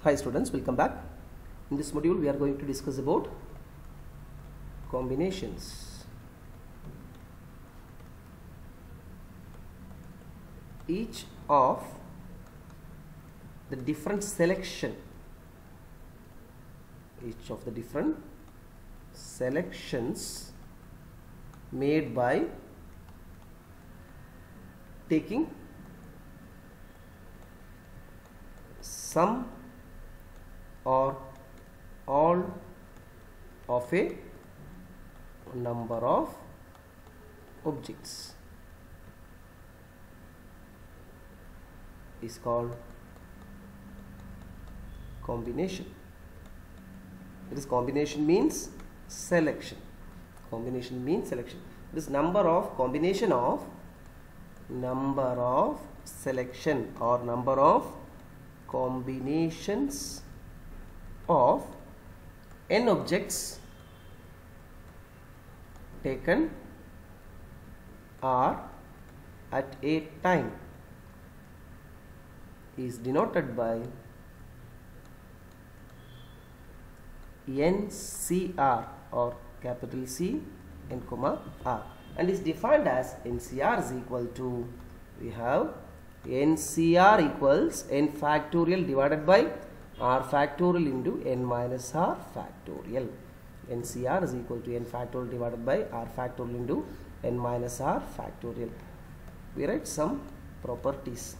Hi students, welcome back. In this module we are going to discuss about combinations. Each of the different selections made by taking some or all of a number of objects is called combination. This combination means selection. Combination means selection. This number of combination of number of selection or number of combinations of n objects taken are at a time is denoted by NCR or capital C n comma R, and is defined as NCR is equal to, we have NCR equals n factorial divided by R factorial into n minus R factorial. NCR is equal to n factorial divided by R factorial into n minus R factorial. We write some properties.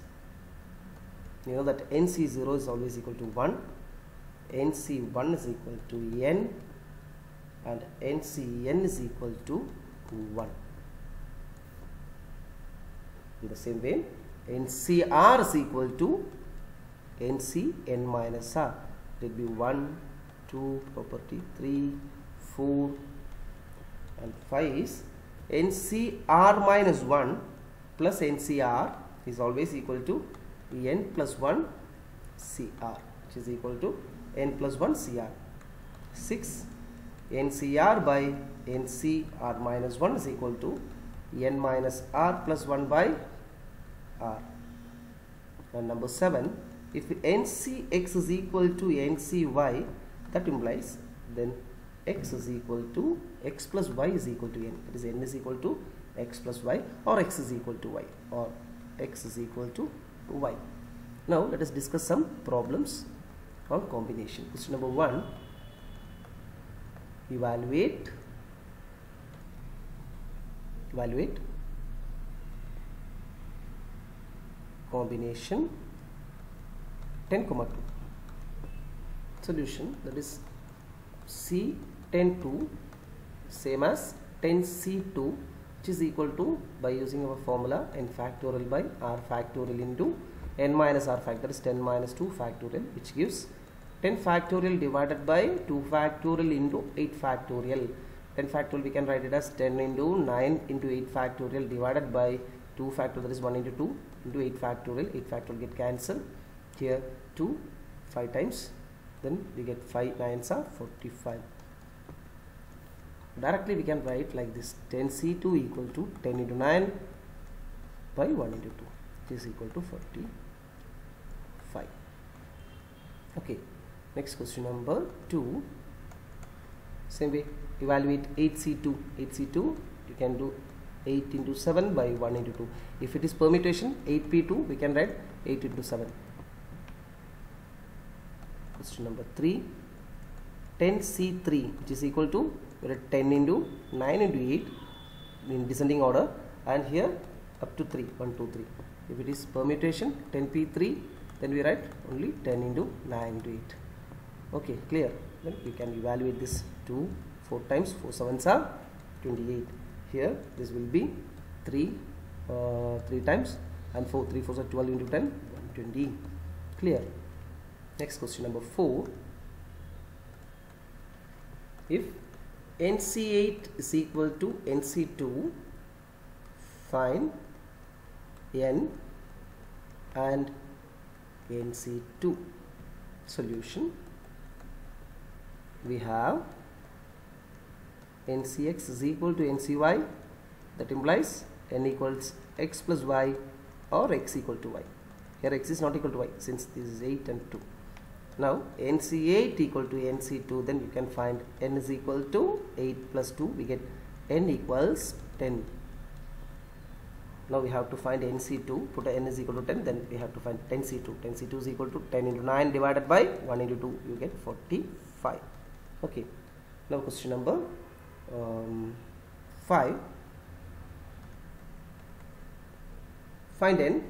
You know that NC0 is always equal to 1, NC1 is equal to n, and NCn is equal to 1. In the same way, NCR is equal to NCn minus R. It will be 1, 2, property 3, 4 and 5 is NCR minus 1 plus NCR is always equal to n plus 1 CR, which is equal to n plus 1 CR. 6 NCR by NCR minus 1 is equal to n minus R plus 1 by R. And number 7, if NCX is equal to NCY, that implies then X is equal to X plus Y is equal to N. It is N is equal to X plus Y, or X is equal to Y, or X is equal to Y. Now let us discuss some problems on combination. Question number 1, evaluate combination 10, 2. Solution, that is C10(2) same as 10C2, which is equal to, by using our formula, n factorial by R factorial into n minus R factorial, that is 10 minus 2 factorial, which gives 10 factorial divided by 2 factorial into 8 factorial. 10 factorial we can write it as 10 into 9 into 8 factorial divided by 2 factorial, that is 1 into 2 into 8 factorial. 8 factorial get cancelled. Here 2 5 times, then we get 5 9s are 45. Directly we can write like this: 10C2 equal to 10 into 9 by 1 into 2, which is equal to 45. Okay, next question number 2. Same way, evaluate 8C2. 8C2 you can do 8 into 7 by 1 into 2. If it is permutation, 8P2 we can write 8 into 7. Question number 3, 10C3, which is equal to 10 into 9 into 8 in descending order, and here up to 3, 1 2 3. If it is permutation, 10P3, then we write only 10 into 9 into 8. Okay, clear. Then we can evaluate this 2 4 times 4 7s are 28. Here this will be 3 times, and 4 3 4s are 12 into 10 120. Clear. Next question number 4, if NC8 is equal to NC2, find N and NC2. Solution, we have NCX is equal to NCY, that implies N equals X plus Y or X equal to Y. Here X is not equal to Y, since this is 8 and 2. Now NC8 equal to NC2, then you can find n is equal to 8 plus 2, we get n equals 10. Now we have to find NC2, put n is equal to 10, then we have to find NC2. NC2 is equal to 10 into 9 divided by 1 into 2, you get 45. Okay. Now question number 5. Find n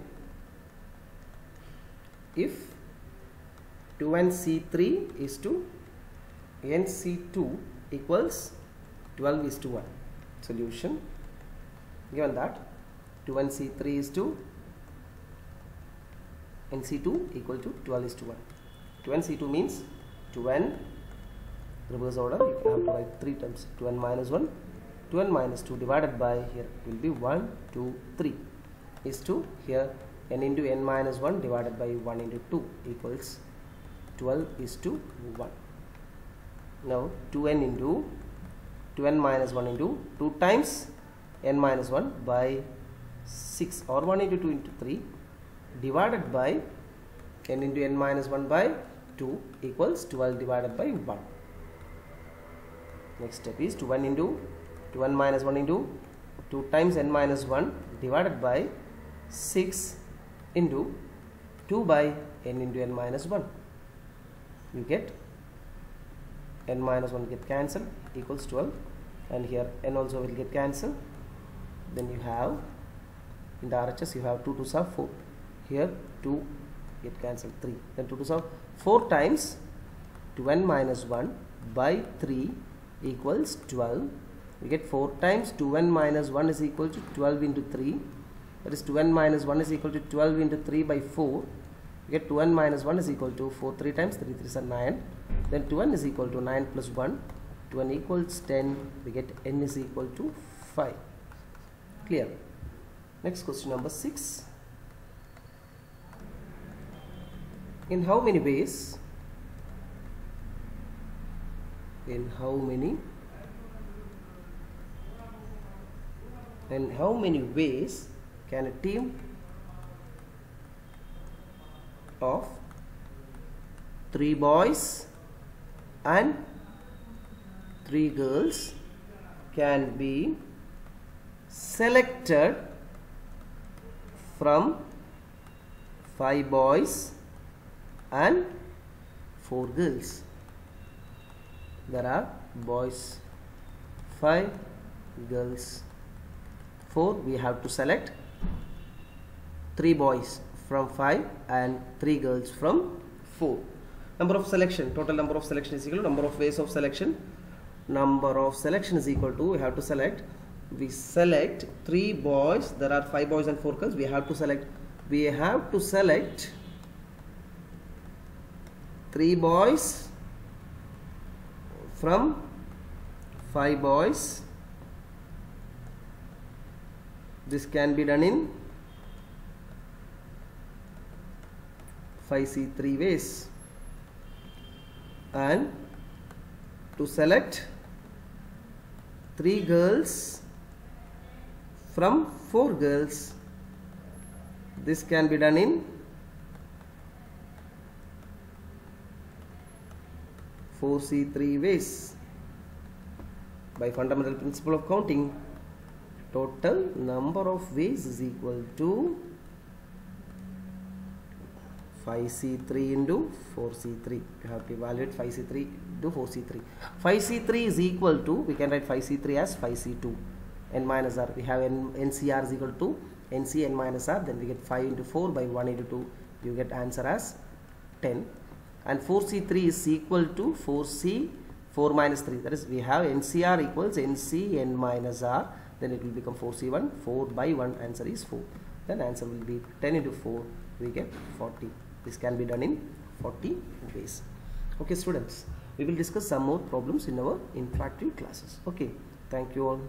if 2nC3 is to nC2 equals 12 is to 1. Solution, given that 2nC3 is to nC2 equal to 12 is to 1. 2nC2 means 2n, reverse order, you have to write 3 times 2n minus 1, 2n minus 2 divided by, here will be 1, 2, 3 is to, here n into n minus 1 divided by 1 into 2 equals 12 is to 1. Now 2n into 2n minus 1 into 2 times n minus 1 by 6, or 1 into 2 into 3 divided by n into n minus 1 by 2 equals 12 divided by 1. Next step is 2n into 2n minus 1 into 2 times n minus 1 divided by 6 into 2 by n into n minus 1. You get n minus 1 get cancelled, equals 12, and here n also will get cancelled. Then you have in the RHS you have 2 2s are 4, here 2 get cancelled, 3, then 2 2s are 4 times 2n minus 1 by 3 equals 12. We get 4 times 2n minus 1 is equal to 12 into 3, that is 2n minus 1 is equal to 12 into 3 by 4. We get 2n minus 1 is equal to 4, 3 times 3 3s are 9, then 2n is equal to 9 plus 1, 2n equals 10, we get n is equal to 5. Clear? Next question number 6. In how many ways can a team of 3 boys and 3 girls can be selected from 5 boys and 4 girls? There are boys 5, girls 4. We have to select 3 boys from 5 and 3 girls from 4. Number of selection, total number of selection is equal to number of ways of selection. Number of selection is equal to, we have to select, we select 3 boys, there are 5 boys and 4 girls, we have to select 3 boys from 5 boys. This can be done in 5C3 ways, and to select 3 girls from 4 girls, this can be done in 4C3 ways. By fundamental principle of counting, total number of ways is equal to 5C3 into 4C3. You have to evaluate 5C3 into 4C3. 5C3 is equal to, we can write 5C3 as 5C2 n minus r. We have NCR is equal to NC n minus r, then we get 5 into 4 by 1 into 2, you get answer as 10. And 4C3 is equal to 4C 4 minus 3, that is we have NCR equals NC n minus r, then it will become 4C1, 4 by 1, answer is 4. Then answer will be 10 into 4, we get 40. This can be done in 40 ways. Okay students, we will discuss some more problems in our interactive classes. Okay, thank you all.